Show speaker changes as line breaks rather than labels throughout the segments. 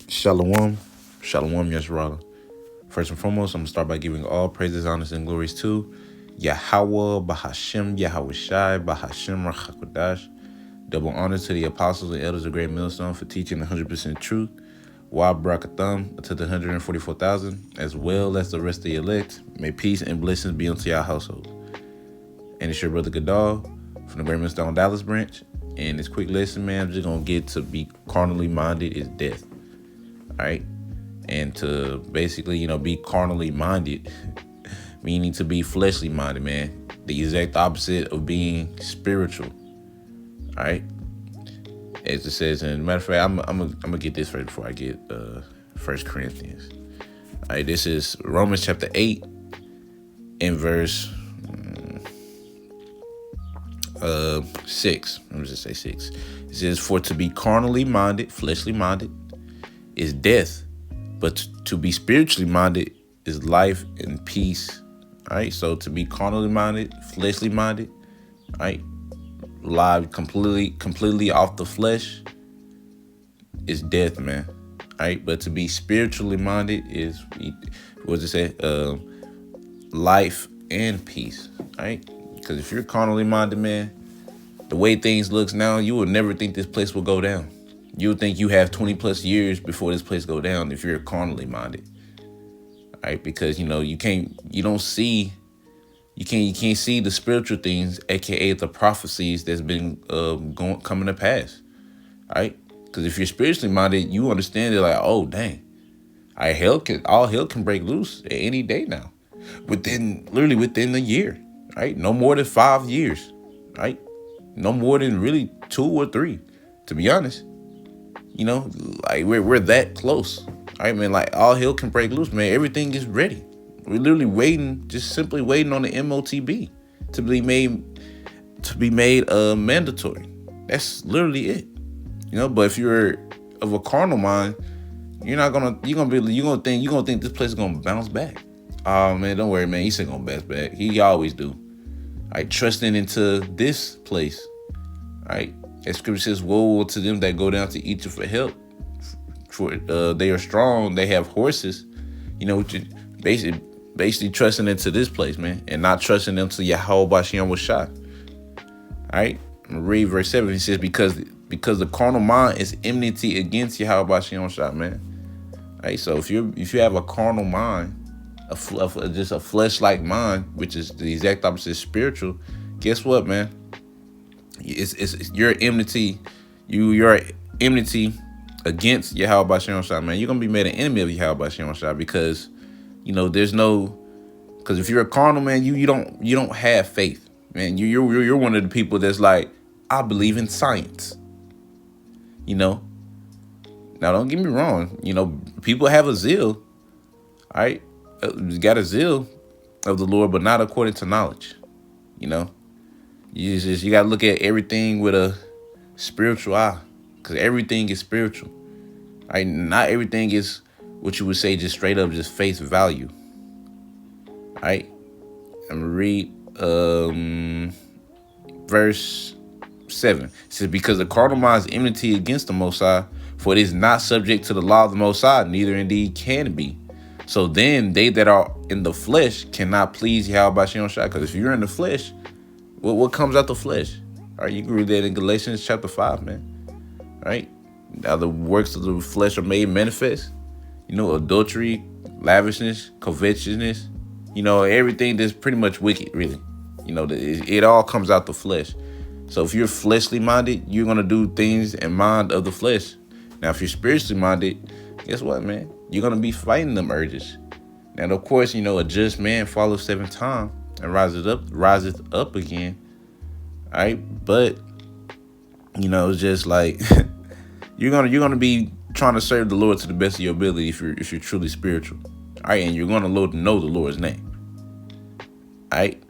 Shalom. Shalom, Yasharala. First and foremost, I'm going to start by giving all praises, honors, and glories to Yahweh, Bahashem, Yahweh Shai, Bahashem, Rachakodash. Double honor to the apostles and elders of Great Millstone for teaching 100% truth. Wa Brakatham to the 144,000, as well as the rest of the elect. May peace and blessings be unto your household. And it's your brother Gadal from the Great Millstone Dallas branch. And this quick lesson, man, I'm just going to get to be carnally minded is death. All right. And to basically, be carnally minded, meaning to be fleshly minded, man. The exact opposite of being spiritual. All right. As it says, and matter of fact, I'm gonna get this first before I get 1 Corinthians. All right. This is Romans chapter 8 and verse 6. Let me just say 6. It says, "For to be carnally minded, fleshly minded, is death. But to be spiritually minded is life and peace." All right. So to be carnally minded, fleshly minded, all right, live completely off the flesh is death, man. All right. But to be spiritually minded is, what does it say? Life and peace. All right. Because if you're carnally minded, man, the way things looks now, you would never think this place will go down. You would think you have 20 plus years before this place go down if you're carnally minded. All right, because you can't see the spiritual things, aka the prophecies that's been coming to pass. All right, because if you're spiritually minded, you understand it like, oh dang, all hell can break loose at any day now, literally within a year. Right, no more than 5 years. Right, no more than really 2 or 3, to be honest. Like we're that close. All right, man, like all hell can break loose, man. Everything is ready. We're literally waiting, just simply waiting on the MOTB to be made mandatory. That's literally it. But if you're of a carnal mind, you're gonna think this place is gonna bounce back. Oh man, don't worry, man. He's still gonna bounce back. He always do. All right, trusting into this place. All right. As scripture says, woe to them that go down to Egypt for help. For they are strong, they have horses. Basically trusting into this place, man, and not trusting into Yahweh Bashem Shai. All right. I'm gonna read verse 7. He says, because the carnal mind is enmity against Yahweh Bashem Shai, man. All right. So if you have a carnal mind, just a flesh-like mind, which is the exact opposite of spiritual, guess what, man? It's your enmity, your enmity against Yahweh Bashem Shai, man. You're gonna be made an enemy of Yahweh Bashem Shai because because if you're a carnal man, you don't have faith, man. You're one of the people that's like, I believe in science. Now don't get me wrong. People have a zeal, all right. Got a zeal of the Lord, but not according to knowledge. You got to look at everything with a spiritual eye, because everything is spiritual. Right? Not everything is what you would say just straight up, just face value. All right? I'm going to read verse 7. It says, because the carnal mind is enmity against the Most High, for it is not subject to the law of the Most High, neither indeed can it be. So then they that are in the flesh cannot please Yahweh Bashem Shai, because if you're in the flesh, what comes out the flesh? All right, you can read that in Galatians chapter 5, man. All right, now the works of the flesh are made manifest. Adultery, lavishness, covetousness. Everything that's pretty much wicked, really. It all comes out the flesh. So if you're fleshly minded, you're gonna do things in mind of the flesh. Now, if you're spiritually minded, guess what, man? You're gonna be fighting them urges. And of course, a just man follows 7 times and riseth up again. All right, but it's just like you're gonna be trying to serve the Lord to the best of your ability if you're truly spiritual. All right, and you're gonna know the Lord's name. All right.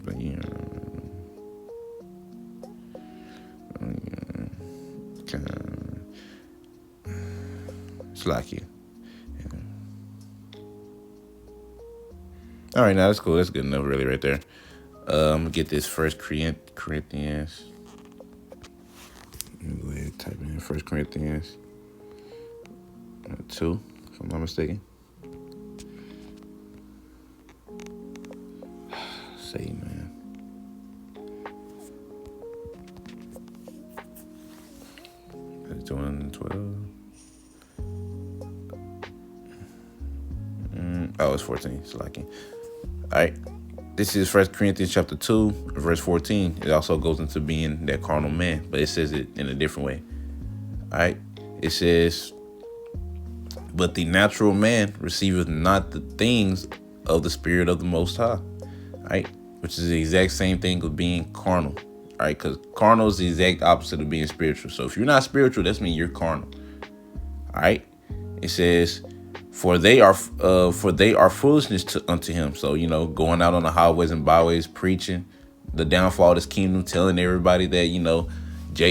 But it's like you. All right, now that's cool. That's good enough, really, right there. I'm gonna get this Corinthians. Let me go ahead and type in First Corinthians 2, if I'm not mistaken. Say, man. It's doing 12. Oh, it's 14. It's lacking. All right. This is First Corinthians chapter 2, verse 14. It also goes into being that carnal man, but it says it in a different way. All right. It says, but the natural man receiveth not the things of the Spirit of the Most High. All right. Which is the exact same thing of being carnal. All right. Because carnal is the exact opposite of being spiritual. So if you're not spiritual, that means you're carnal. All right. It says, For they are foolishness unto him. So, going out on the highways and byways, preaching the downfall of this kingdom, telling everybody that,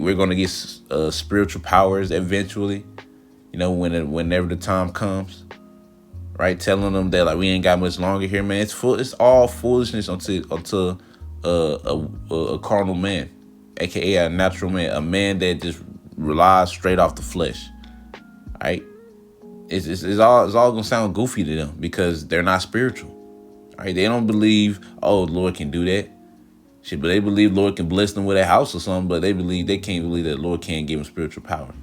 we're going to get spiritual powers eventually, whenever the time comes, right? Telling them that, like, we ain't got much longer here, man. It's all foolishness unto a carnal man, aka a natural man, a man that just relies straight off the flesh, right? It's all gonna sound goofy to them because they're not spiritual. All right, they don't believe, oh, the Lord can do that. Shit, but they believe Lord can bless them with a house or something, but they can't believe that the Lord can't give them spiritual power.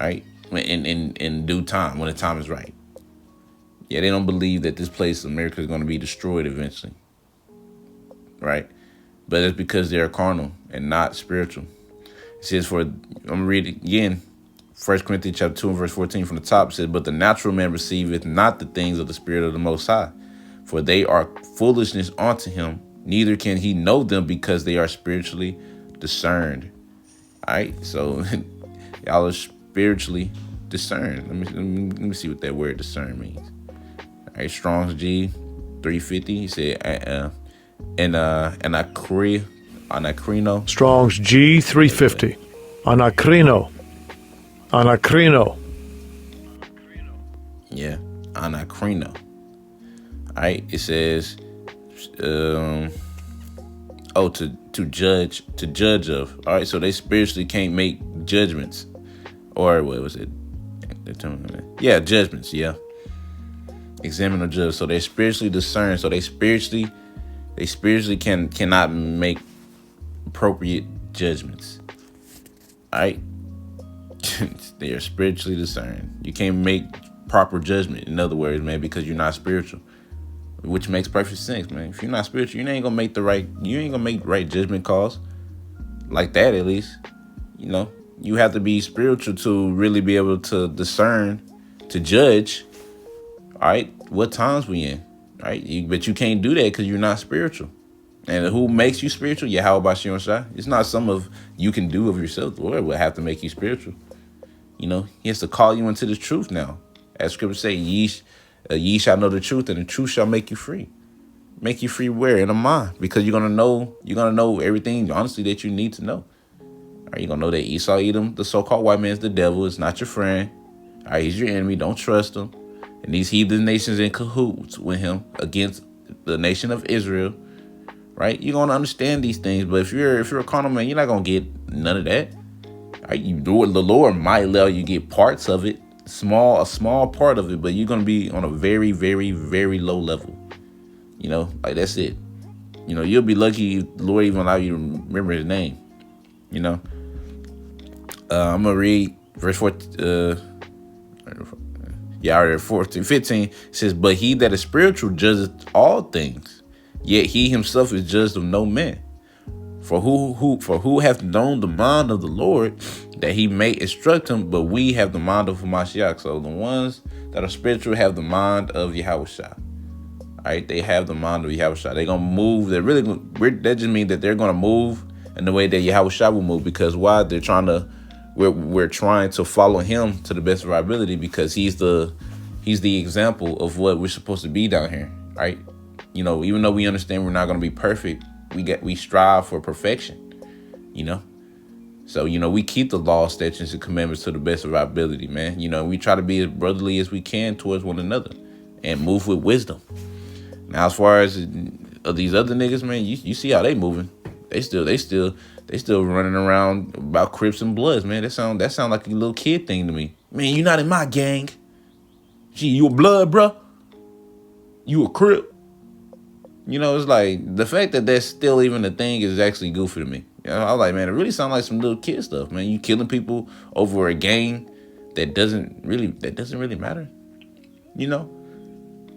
All right, in due time, when the time is right. Yeah, they don't believe that this place, America, is going to be destroyed eventually. Right, but it's because they're carnal and not spiritual. It says, I'm gonna read it again. 1 Corinthians chapter 2 and verse 14 from the top said, but the natural man receiveth not the things of the Spirit of the Most High, for they are foolishness unto him, neither can he know them because they are spiritually discerned. All right, so y'all are spiritually discerned. Let me see what that word discern means. All right, Strong's G 350. He said, anacrino.
Strong's G 350. Anacrino.
Yeah, anacrino. All right, it says, to judge of. All right, so they spiritually can't make judgments, or what was it? Yeah, judgments. Yeah, examine or judge. So they spiritually discern. So they spiritually cannot make appropriate judgments. All right. They are spiritually discerned. You can't make proper judgment, in other words, man, because you're not spiritual, which makes perfect sense, man. If you're not spiritual, you ain't gonna make right judgment calls like that. At least, you have to be spiritual to really be able to discern, to judge. All right, what times we in? All right, but you can't do that because you're not spiritual. And who makes you spiritual? Yeah, how about you and Shai? It's not some of you can do of yourself. The Lord will have to make you spiritual. He has to call you into the truth now. As scripture say, ye shall know the truth, and the truth shall make you free. Make you free where? In the mind. Because you're gonna know everything, honestly, that you need to know. Are you gonna know that Esau, Edom, the so-called white man, is the devil, is not your friend. All right, he's your enemy, don't trust him. And these heathen nations in cahoots with him against the nation of Israel. Right? You're gonna understand these things, but if you're a carnal man, you're not gonna get none of that. Right? The Lord might allow you get parts of it, a small part of it, but you're gonna be on a very, very, very low level. Like that's it. You'll be lucky if the Lord even allow you to remember his name. I'm gonna read verse 14. I read 14, 15. It says, but he that is spiritual judges all things, yet he himself is judged of no man. For who hath known the mind of the Lord, that he may instruct him? But we have the mind of Mashiach. So the ones that are spiritual have the mind of Yahushua. All right, they have the mind of Yahushua. They're gonna move. That just means that they're gonna move in the way that Yahushua will move. Because why? We're trying to follow him to the best of our ability, because he's the example of what we're supposed to be down here. Right? Even though we understand we're not gonna be perfect, we strive for perfection. So, we keep the law, statutes, and commandments to the best of our ability, man. We try to be as brotherly as we can towards one another and move with wisdom. Now, as far as of these other niggas, man, you see how they moving. They still running around about Crips and Bloods, man. That sound like a little kid thing to me. Man, you not in my gang. Gee, you a Blood, bro? You a Crip? You know, it's like the fact that that's still even a thing is actually goofy to me. You know, I was like, man, it really sounds like some little kid stuff, man. You killing people over a gang that doesn't really matter. You know,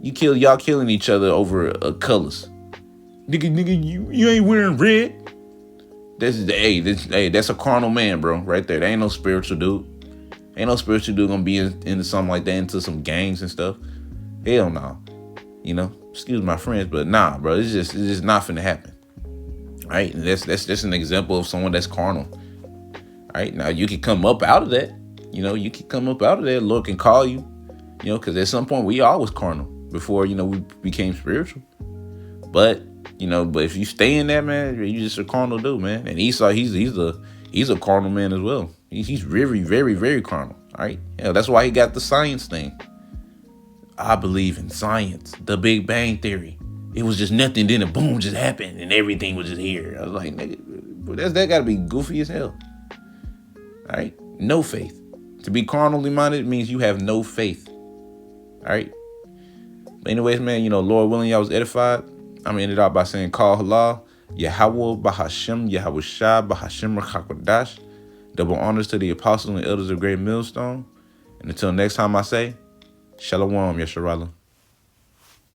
y'all killing each other over colors. Nigga, you ain't wearing red. That's a carnal man, bro, right there. There ain't no spiritual dude. Ain't no spiritual dude gonna be into something like that, into some gangs and stuff. Hell no. You know, excuse my friends, but nah, bro, it's just not finna happen. Right? And that's just an example of someone that's carnal. Right? Now you can come up out of that. You know, you can come up out of that. Lord can call you. You know, because at some point we all was carnal before, you know, we became spiritual. But if you stay in that, man, you just a carnal dude, man. And Esau, he's a carnal man as well. He's very, very, very carnal. All right. Yeah, that's why he got the science thing. I believe in science, the Big Bang Theory. It was just nothing, then a boom just happened and everything was just here. I was like, nigga, that gotta be goofy as hell. All right. No faith. To be carnally minded means you have no faith. All right. But anyways, man, you know, Lord willing, y'all was edified. I'm gonna end it out by saying, Call halal, Yahweh Bahashem, Yahweh Shah, Bahashem Rachakwadash. Double honors to the apostles and elders of Great Millstone. And until next time I say, Shalom, Yesharala.